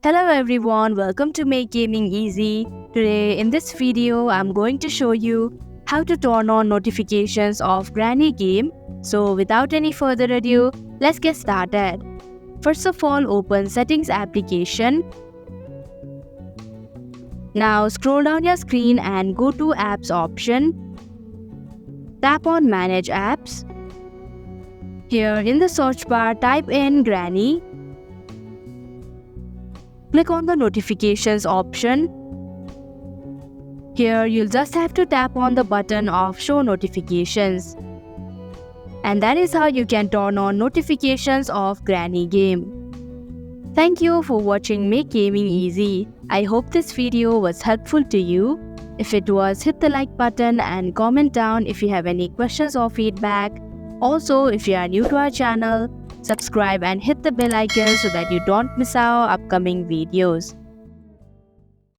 Hello everyone, welcome to Make Gaming Easy. Today in this video, I'm going to show you how to turn on notifications of Granny game. So without any further ado, let's get started. First of all, open Settings application. Now scroll down your screen and go to Apps option. Tap on Manage Apps. Here in the search bar, type in Granny. Click on the notifications option. Here you'll just have to tap on the button of show notifications. And that is how you can turn on notifications of Granny game. Thank you for watching Make Gaming Easy. I hope this video was helpful to you. If it was, hit the like button and comment down if you have any questions or feedback. Also, if you are new to our channel, subscribe and hit the bell icon so that you don't miss our upcoming videos.